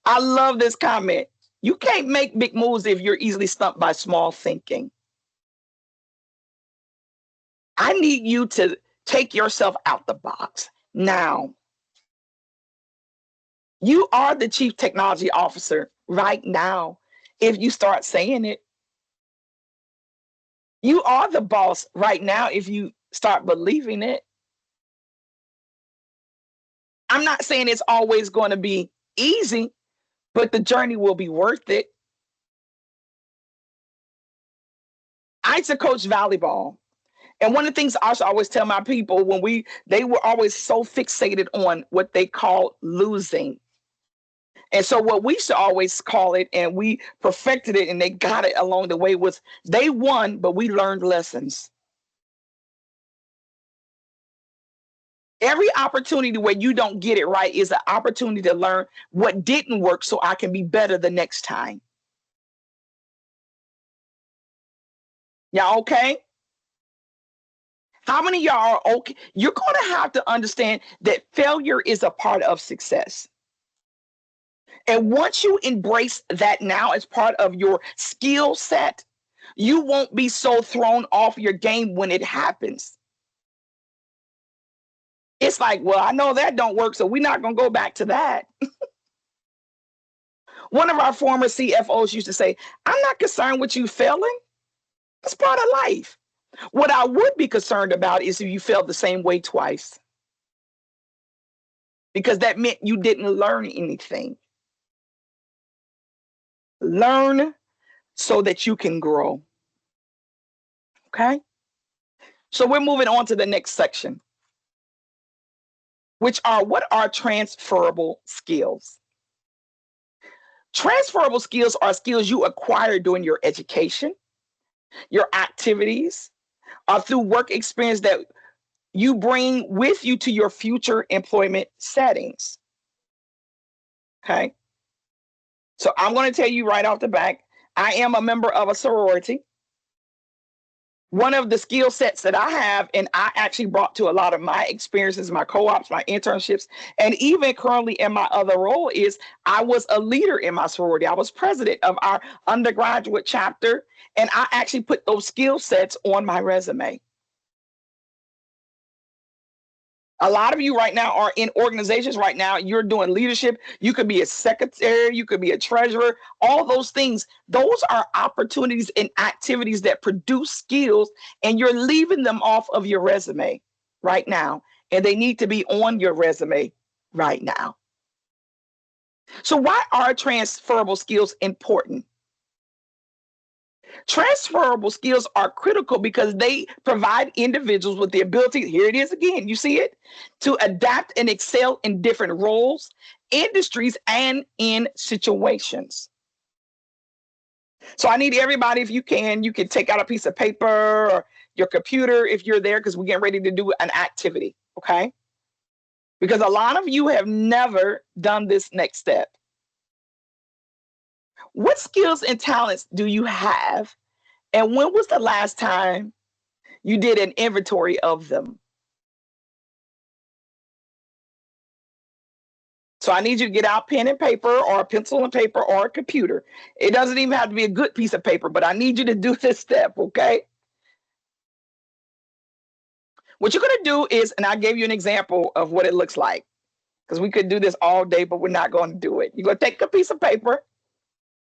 I love this comment. You can't make big moves if you're easily stumped by small thinking. I need you to take yourself out the box now. You are the chief technology officer right now if you start saying it. You are the boss right now if you start believing it. I'm not saying it's always going to be easy, but the journey will be worth it. I used to coach volleyball. And one of the things I should always tell my people when they were always so fixated on what they call losing. And so what we should always call it, and we perfected it and they got it along the way, was they won, but we learned lessons. Every opportunity where you don't get it right is an opportunity to learn what didn't work so I can be better the next time. Y'all okay? How many of y'all are okay? You're going to have to understand that failure is a part of success. And once you embrace that now as part of your skill set, you won't be so thrown off your game when it happens. It's like, well, I know that don't work, so we're not going to go back to that. One of our former CFOs used to say, I'm not concerned with you failing. It's part of life. What I would be concerned about is if you failed the same way twice, because that meant you didn't learn anything. Learn so that you can grow. Okay? So we're moving on to the next section, which are what are transferable skills? Transferable skills are skills you acquire during your education, your activities, or through work experience that you bring with you to your future employment settings. Okay? So I'm going to tell you right off the bat, I am a member of a sorority. One of the skill sets that I have, and I actually brought to a lot of my experiences, my co-ops, my internships, and even currently in my other role, is I was a leader in my sorority. I was president of our undergraduate chapter, and I actually put those skill sets on my resume. A lot of you right now are in organizations right now. You're doing leadership. You could be a secretary. You could be a treasurer. All those things. Those are opportunities and activities that produce skills, and you're leaving them off of your resume right now. And they need to be on your resume right now. So why are transferable skills important? Transferable skills are critical because they provide individuals with the ability, here it is again, you see it, to adapt and excel in different roles, industries, and in situations. So I need everybody, if you can take out a piece of paper or your computer if you're there, because we're getting ready to do an activity, okay? Because a lot of you have never done this next step. What skills and talents do you have? And when was the last time you did an inventory of them? So I need you to get out pen and paper or a pencil and paper or a computer. It doesn't even have to be a good piece of paper, but I need you to do this step, okay? What you're gonna do is, and I gave you an example of what it looks like, because we could do this all day, but we're not gonna do it. You're gonna take a piece of paper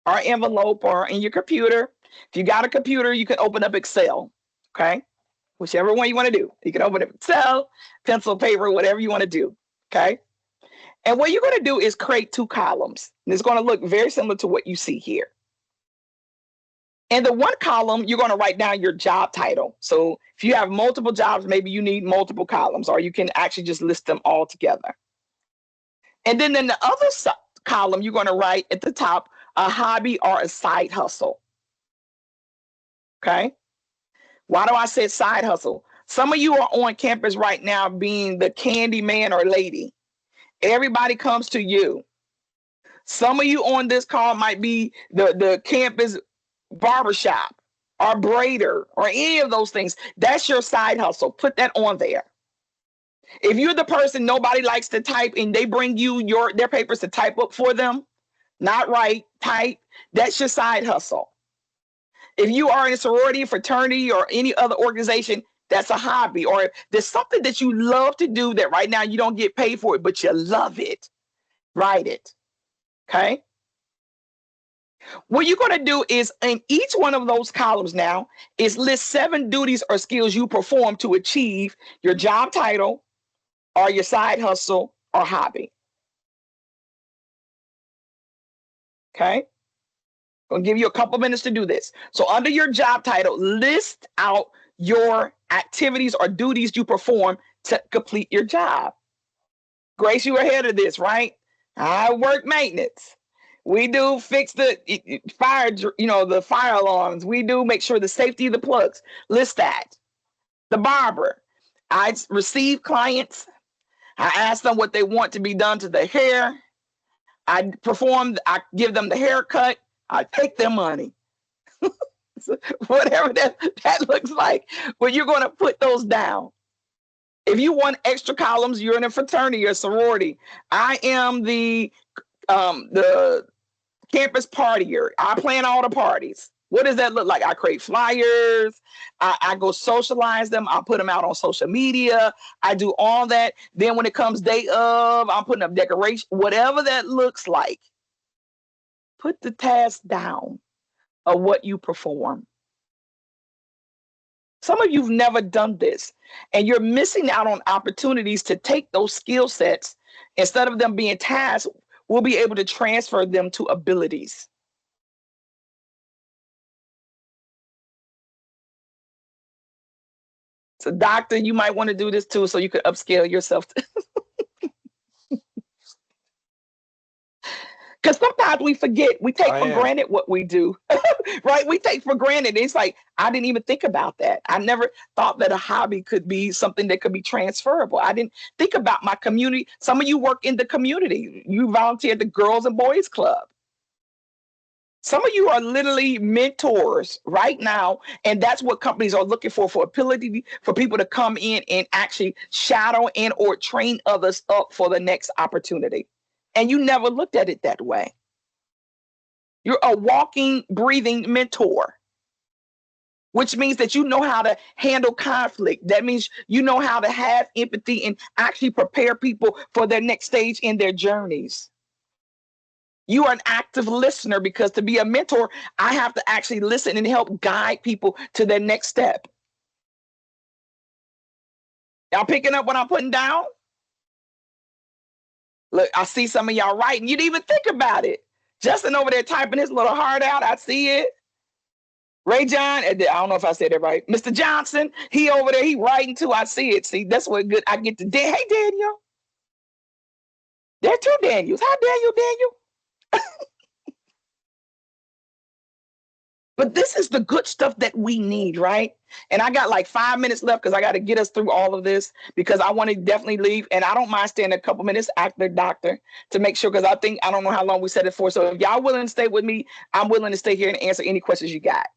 or envelope or in your computer. If you got a computer, you can open up Excel, okay? Whichever one you want to do. You can open up Excel, pencil, paper, whatever you want to do, okay? And what you're going to do is create two columns. And it's going to look very similar to what you see here. In the one column, you're going to write down your job title. So if you have multiple jobs, maybe you need multiple columns, or you can actually just list them all together. And then in the other column, you're going to write at the top a hobby or a side hustle. Okay? Why do I say side hustle? Some of you are on campus right now being the candy man or lady. Everybody comes to you. Some of you on this call might be the campus barbershop or braider or any of those things. That's your side hustle. Put that on there. If you're the person nobody likes to type and they bring you their papers to type up for them, not right, type. That's your side hustle. If you are in a sorority, fraternity, or any other organization, that's a hobby. Or if there's something that you love to do that right now you don't get paid for it, but you love it, write it. Okay. What you're going to do is in each one of those columns now is list 7 duties or skills you perform to achieve your job title or your side hustle or hobby. Okay. I'll give you a couple minutes to do this. So under your job title, list out your activities or duties you perform to complete your job. Grace, you ahead of this, right? I work maintenance. We do fix the fire, the fire alarms. We do make sure the safety of the plugs. List that. The barber. I receive clients. I ask them what they want to be done to their hair. I give them the haircut. I take their money. So whatever that looks like. But you're going to put those down. If you want extra columns, you're in a fraternity or sorority. I am the campus partier. I plan all the parties. What does that look like? I create flyers. I go socialize them. I put them out on social media. I do all that. Then when it comes day of, I'm putting up decoration. Whatever that looks like, put the task down of what you perform. Some of you've never done this, and you're missing out on opportunities to take those skill sets. Instead of them being tasks, we'll be able to transfer them to abilities. So doctor, you might want to do this too so you could upscale yourself. Because sometimes we forget, we take for granted what we do, right? We take for granted. It's like, I didn't even think about that. I never thought that a hobby could be something that could be transferable. I didn't think about my community. Some of you work in the community. You volunteer at the Girls and Boys Club. Some of you are literally mentors right now, and that's what companies are looking for ability for people to come in and actually shadow and or train others up for the next opportunity. And you never looked at it that way. You're a walking, breathing mentor, which means that you know how to handle conflict. That means you know how to have empathy and actually prepare people for their next stage in their journeys. You are an active listener, because to be a mentor, I have to actually listen and help guide people to their next step. Y'all picking up what I'm putting down? Look, I see some of y'all writing. You didn't even think about it. Justin over there typing his little heart out. I see it. Ray John, I don't know if I said it right. Mr. Johnson, he over there, he writing too. I see it. See, that's what good. I get to. Hey, Daniel. There are 2 Daniels. Hi, Daniel. But this is the good stuff that we need, right? And I got like 5 minutes left because I got to get us through all of this, because I want to definitely leave. And I don't mind staying a couple minutes after doctor to make sure, because I don't know how long we set it for. So if y'all willing to stay with me, I'm willing to stay here and answer any questions you got.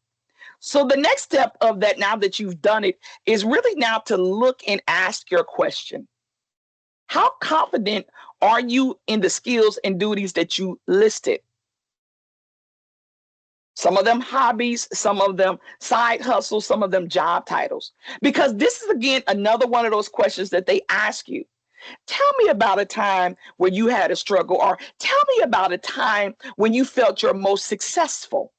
So the next step of that, now that you've done it, is really now to look and ask your question. How confident are you in the skills and duties that you listed? Some of them hobbies, some of them side hustles, some of them job titles. Because this is, again, another one of those questions that they ask you. Tell me about a time where you had a struggle, or tell me about a time when you felt your most successful.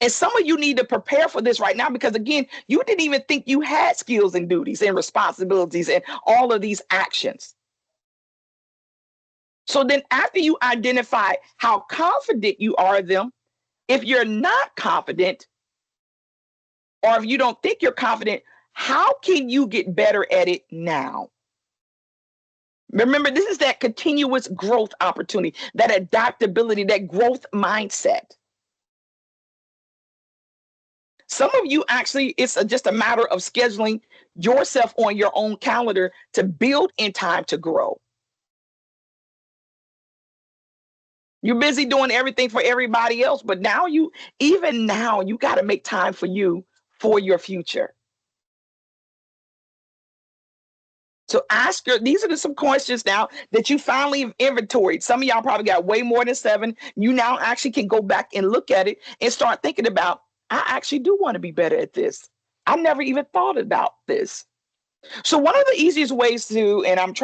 And some of you need to prepare for this right now, because, again, you didn't even think you had skills and duties and responsibilities and all of these actions. So then after you identify how confident you are in them, if you're not confident, or if you don't think you're confident, how can you get better at it now? Remember, this is that continuous growth opportunity, that adaptability, that growth mindset. Some of you actually, it's just a matter of scheduling yourself on your own calendar to build in time to grow. You're busy doing everything for everybody else, but now you got to make time for you, for your future. So these are some questions now that you finally have inventoried. Some of y'all probably got way more than 7. You now actually can go back and look at it and start thinking about, I actually do want to be better at this. I never even thought about this. So one of the easiest ways to, and I'm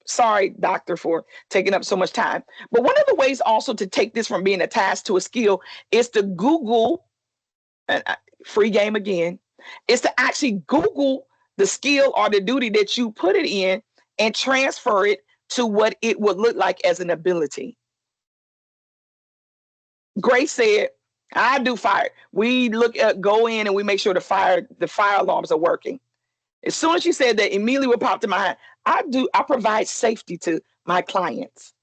sorry, doctor, for taking up so much time, but one of the ways also to take this from being a task to a skill is to Google, free game again, is to actually Google the skill or the duty that you put it in and transfer it to what it would look like as an ability. Grace said, I do fire. We go in and we make sure the fire alarms are working. As soon as she said that, immediately what popped in my head, I provide safety to my clients.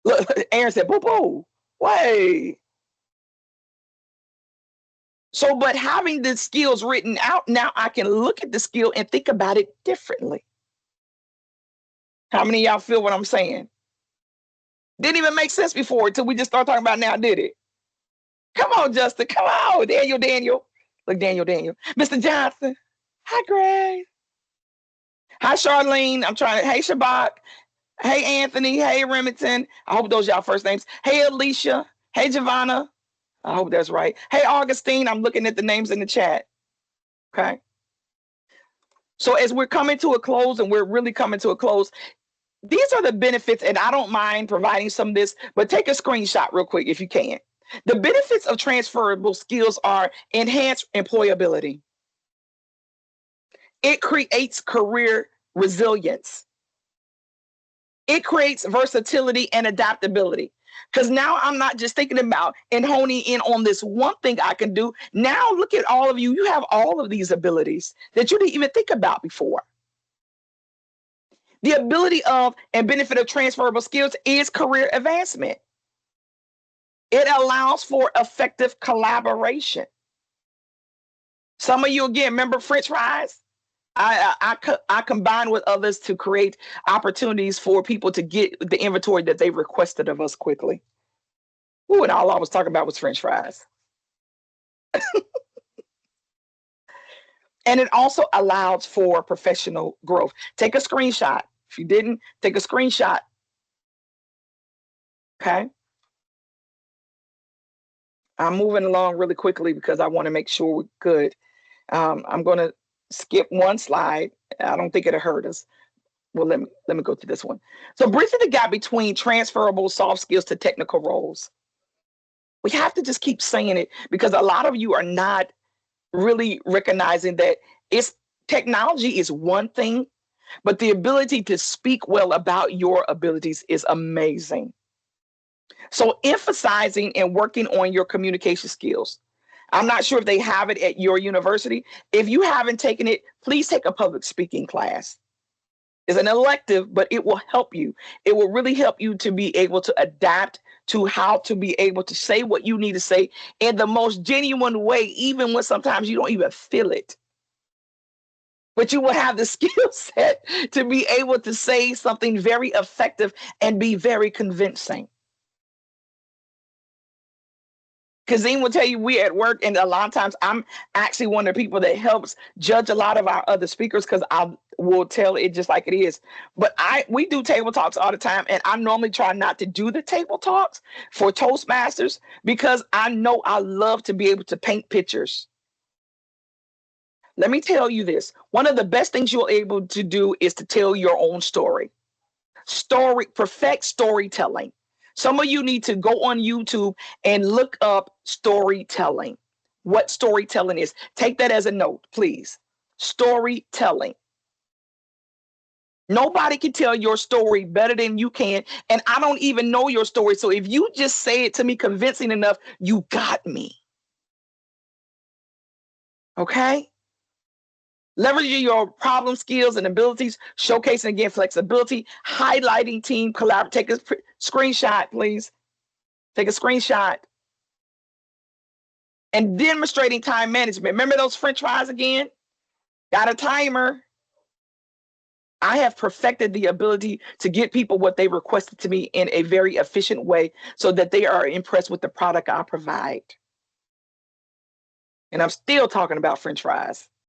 Look, Aaron said, boo boo, wait. So, but having the skills written out, now I can look at the skill and think about it differently. How many of y'all feel what I'm saying? Didn't even make sense before until we just start talking about it now, did it? Come on, Justin. Come on, Daniel. Look, Daniel. Mr. Johnson. Hi, Greg. Hi, Charlene. Hey, Shabak. Hey, Anthony. Hey, Remington. I hope those are y'all first names. Hey, Alicia. Hey, Giovanna. I hope that's right. Hey, Augustine. I'm looking at the names in the chat. Okay. So as we're coming to a close, and we're really coming to a close, these are the benefits, and I don't mind providing some of this, but take a screenshot real quick if you can. The benefits of transferable skills are enhanced employability. It creates career resilience. It creates versatility and adaptability. Because now I'm not just thinking about and honing in on this one thing I can do. Now look at all of you. You have all of these abilities that you didn't even think about before. The ability of and benefit of transferable skills is career advancement. It allows for effective collaboration. Some of you, again, remember French fries? I combine with others to create opportunities for people to get the inventory that they requested of us quickly. Ooh, and all I was talking about was French fries. And it also allows for professional growth. Take a screenshot. If you didn't, take a screenshot. Okay. I'm moving along really quickly because I want to make sure we're good. I'm going to skip one slide. I don't think it'll hurt us. Well, let me go to this one. So bridging the gap between transferable soft skills to technical roles. We have to just keep saying it because a lot of you are not really recognizing that technology is one thing, but the ability to speak well about your abilities is amazing. So emphasizing and working on your communication skills. I'm not sure if they have it at your university. If you haven't taken it, please take a public speaking class. It's an elective, but it will help you. It will really help you to be able to adapt to how to be able to say what you need to say in the most genuine way, even when sometimes you don't even feel it. But you will have the skill set to be able to say something very effective and be very convincing. Kazim will tell you we at work, and a lot of times I'm actually one of the people that helps judge a lot of our other speakers because I will tell it just like it is. But we do table talks all the time, and I normally try not to do the table talks for Toastmasters because I know I love to be able to paint pictures. Let me tell you this. One of the best things you're able to do is to tell your own story. Perfect storytelling. Some of you need to go on YouTube and look up storytelling. What storytelling is. Take that as a note, please. Storytelling. Nobody can tell your story better than you can. And I don't even know your story. So if you just say it to me convincing enough, you got me. Okay? Leveraging your problem skills and abilities, showcasing again flexibility, highlighting team collaboration. Take a screenshot, please. Take a screenshot. And demonstrating time management. Remember those French fries again? Got a timer. I have perfected the ability to get people what they requested to me in a very efficient way so that they are impressed with the product I provide. And I'm still talking about French fries.